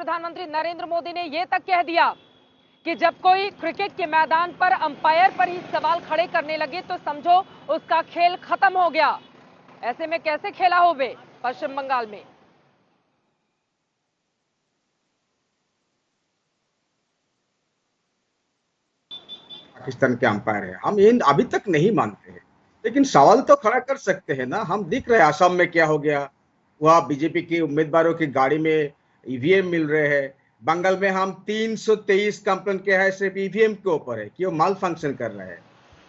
प्रधानमंत्री नरेंद्र मोदी ने यह तक कह दिया कि जब कोई क्रिकेट के मैदान पर अंपायर पर ही सवाल खड़े करने लगे तो समझो उसका खेल खत्म हो गया। ऐसे में कैसे खेला हो वे पश्चिम बंगाल में? पाकिस्तान के अंपायर है, हम ये अभी तक नहीं मानते हैं, लेकिन सवाल तो खड़ा कर सकते हैं ना। हम दिख रहे हैं असम में क्या हो गया, वहां बीजेपी के उम्मीदवारों की गाड़ी में ईवीएम मिल रहे हैं। बंगाल में हम 323 कंप्लेंट किया है सिर्फ ईवीएम के ऊपर है कि वो माल फंक्शन कर रहे हैं,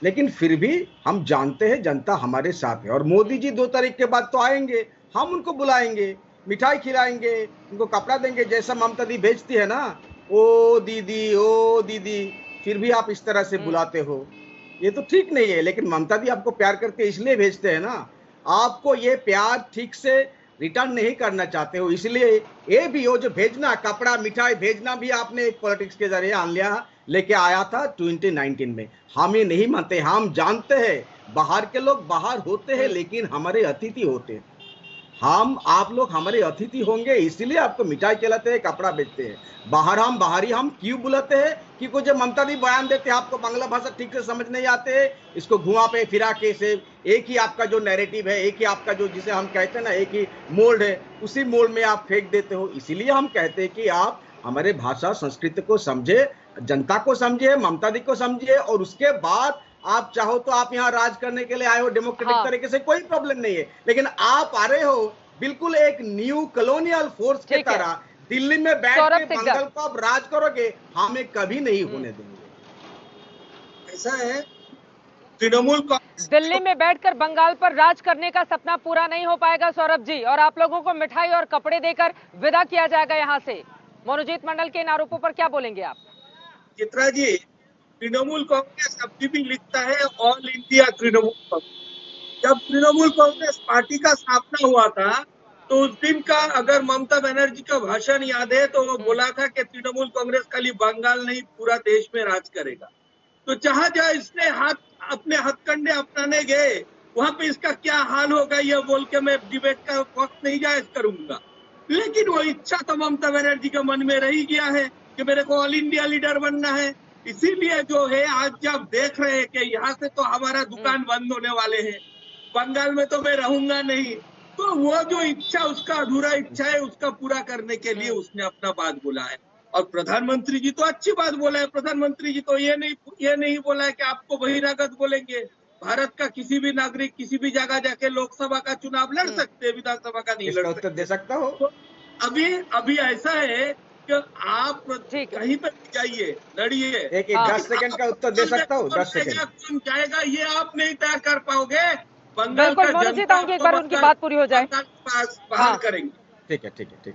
लेकिन फिर भी हम जानते हैं जनता हमारे साथ है। और मोदी जी 2 तारीख के बाद तो आएंगे, हम उनको बुलाएंगे, मिठाई खिलाएंगे, उनको कपड़ा देंगे, जैसा ममता दी भेजती है ना, ओ दीदी ओ दीदी, फिर भी आप इस तरह से बुलाते हो, ये तो ठीक नहीं है। लेकिन ममता दी आपको प्यार करके इसलिए भेजते हैं ना, आपको ये प्यार ठीक से रिटर्न नहीं करना चाहते हो, इसलिए ये भी हो जो भेजना कपड़ा मिठाई भेजना भी आपने एक पॉलिटिक्स के जरिए आन लिया, लेके आया था 2019 में। हम ये नहीं मानते, हम जानते हैं बाहर के लोग बाहर होते हैं लेकिन हमारे अतिथि होते हैं। हम आप लोग हमारे अतिथि होंगे इसलिए आपको मिठाई खिलाते हैं, कपड़ा बेचते हैं। बाहर हम बाहरी हम क्यों बुलाते हैं? क्योंकि जब ममता दी बयान देते हैं आपको बांग्ला भाषा ठीक से समझ नहीं आते, इसको घुमा पे फिरा के से एक ही आपका जो नैरेटिव है, एक ही आपका जो जिसे हम कहते हैं ना एक ही मोल्ड है, उसी मोल्ड में आप फेंक देते हो। इसीलिए हम कहते हैं कि आप हमारे भाषा संस्कृति को समझे, जनता को समझिए, ममता दी को समझिए, और उसके बाद आप चाहो तो आप यहाँ राज करने के लिए आए हो डेमोक्रेटिक तरीके से, कोई प्रॉब्लम नहीं है। लेकिन आप आ रहे हो बिल्कुल एक न्यू कॉलोनियल फोर्स की तरह, दिल्ली में बैठ के बंगाल को आप राज करोगे, हमें कभी नहीं होने देंगे। ऐसा है, तृणमूल कांग्रेस दिल्ली में बैठकर बंगाल पर राज करने का सपना पूरा नहीं हो पाएगा सौरभ जी, और आप लोगों को मिठाई और कपड़े देकर विदा किया जाएगा यहाँ से। मनोजीत मंडल के इन आरोपों पर क्या बोलेंगे आप? चित्रा जी, तृणमूल कांग्रेस अभी भी लिखता है ऑल इंडिया तृणमूल कांग्रेस। जब तृणमूल कांग्रेस पार्टी का स्थापना हुआ था तो उस दिन का अगर ममता बनर्जी का भाषण याद है तो वो बोला था कि तृणमूल कांग्रेस खाली बंगाल नहीं पूरा देश में राज करेगा। तो जहां जहां इसने अपने हथकंडे अपनाने गए वहां पे इसका क्या हाल होगा ये बोल के मैं डिबेट का वक्त नहीं जायज करूंगा, लेकिन वो इच्छा तो ममता बनर्जी के मन में रही गया है कि मेरे को ऑल इंडिया लीडर बनना है। इसीलिए जो है आज जब देख रहे हैं कि यहाँ से तो हमारा दुकान बंद होने वाले हैं, बंगाल में तो मैं रहूंगा नहीं, तो वो जो इच्छा उसका अधूरा इच्छा है उसका पूरा करने के लिए उसने अपना बात बोला है। और प्रधानमंत्री जी तो अच्छी बात बोला है। प्रधानमंत्री जी तो ये नहीं बोला है कि आपको बहिरागत बोलेंगे। भारत का किसी भी नागरिक किसी भी जगह जाके लोकसभा का चुनाव लड़ सकते हैं, विधानसभा का नहीं लड़ सकते। दे सकता हो तो अभी ऐसा है कि आप कहीं पर जाइए लड़िए, एक 10 सेकंड का उत्तर दे सकता हूँ। 10 सेकंड कौन जाएगा ये आप नहीं तय कर पाओगे। बंगाल बिल्कुल मनोजीत, आऊंगी एक बार उनकी बात पूरी हो जाए, बाहर करेंगे। ठीक है।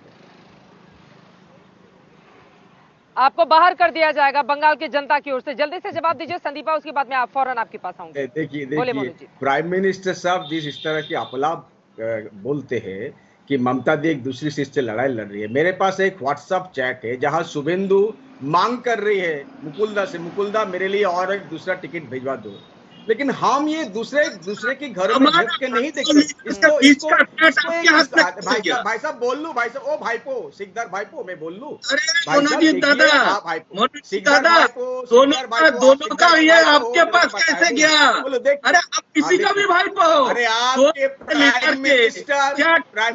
आपको बाहर कर दिया जाएगा बंगाल की जनता की ओर से। जल्दी से जवाब दीजिए संदीपा, उसके बाद में आप फौरन आपके पास आऊंगे। देखिए प्राइम मिनिस्टर साहब जिस इस तरह की अपलाप बोलते हैं कि ममता दी एक दूसरी सीट से लड़ाई लड़ रही है, मेरे पास एक व्हाट्सएप चैट है जहां शुभेंदु मांग कर रही है मुकुलदा से, मुकुलदा मेरे लिए और एक दूसरा टिकट भिजवा दो। लेकिन हम ये दूसरे के घरों में झुक के नहीं देखते। इसको भाई साहब बोल लू, भाई साहब, ओ भाईपो सिकदार भाईपो, मैं बोल लू दोनों का ये आपके पास कैसे गया? अरे आप किसी का भी भाईपो, अरे आपके प्राइम मिनिस्टर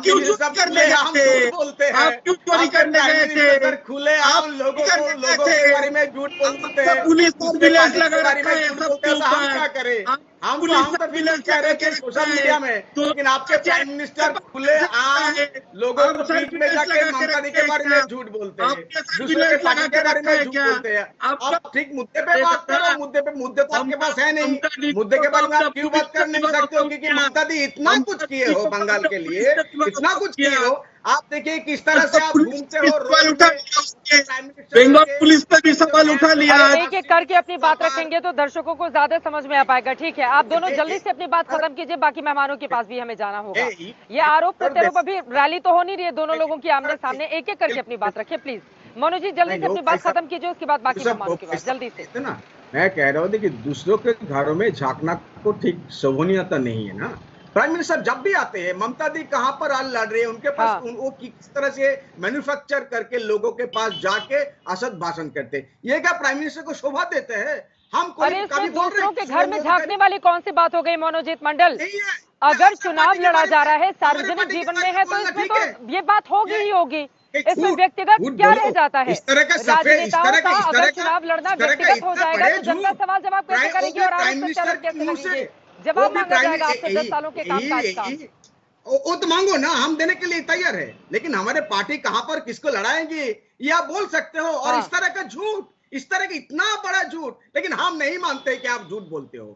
क्यों बोलते हैं, आप क्यों चोरी करने गए थे? खुले आप लोगों के बारे में झूठ बोलते हैं, पुलिस को हम तो फिलहाल कह रहे थे सोशल मीडिया में, लेकिन आपके प्राइम मिनिस्टर खुले आम लोगों को बीच में जाके ममता दी के बारे में झूठ बोलते हैं, दूसरे के पार्टी के बारे में झूठ बोलते हैं। आप ठीक मुद्दे पे बात करो, मुद्दे तो आपके पास है नहीं, मुद्दे के बारे में आप क्यों बात कर नहीं सकते हो? क्योंकि ममता दी इतना कुछ किए हो बंगाल के लिए, इतना कुछ किए हो। आप देखिए किस तरह से आप घूमते हो, बंगाल पुलिस पे भी सवाल उठा लिया। एक एक करके अपनी बात रखेंगे तो दर्शकों को ज्यादा समझ में आ पाएगा। ठीक है, आप दोनों जल्दी से अपनी बात खत्म कीजिए, बाकी मेहमानों के पास भी हमें जाना होगा। ये आरोप प्रत्यारोप, अभी रैली तो हो नहीं रही है, दोनों लोगों की आमने सामने, एक एक करके अपनी बात रखिए प्लीज। मनोज जी जल्दी से अपनी बात खत्म कीजिए, उसके बाद बाकी मेहमानों के पास जल्दी से। ना मैं कह रहा हूँ कि दूसरों के घरों में झांकना को ठीक शोभनीयता नहीं है ना, प्राइम मिनिस्टर जब भी आते हैं, ममता दी कहां पर आज लड़ रहे हैं, उनके पास हाँ। वो किस तरह से मैन्युफैक्चर करके लोगों के पास जाके असद भाषण करते हैं, ये क्या प्राइम मिनिस्टर को शोभा देते हैं? हम कोई अरे कभी इसमें बोल रहे दूसरों के घर में झांकने वाली कौन सी बात हो गई मनोजीत मंडल? नहीं है। अगर चुनाव लड़ा जा रहा है, हमारे सार्वजनिक पार्टी के जीवन बारे में में है, तो बोलना इसमें ठीक तो है। ये बात होगी ही होगी। इसमें व्यक्तिगत झूठ क्या बोलो। रह जाता है? इस तरह का राजनेताओं का अगर चुनाव लड़ना व्यक्तिगत हो जाएगा तो जनता सवाल जवाब कैसे करेगी और आरोप प्रत्यारोप कैसे लगेंगे? जवाब मांगा जाएगा आपसे 10 सालों के कामकाज का। वो तो मांगो ना, हम देने के लिए तैयार है, लेकिन हमारे पार्टी कहां पर किसको लड़ाएंगे ये आप बोल सकते हो। और हाँ। इस तरह का झूठ, इस तरह का इतना बड़ा झूठ, लेकिन हम नहीं मानते कि आप झूठ बोलते हो।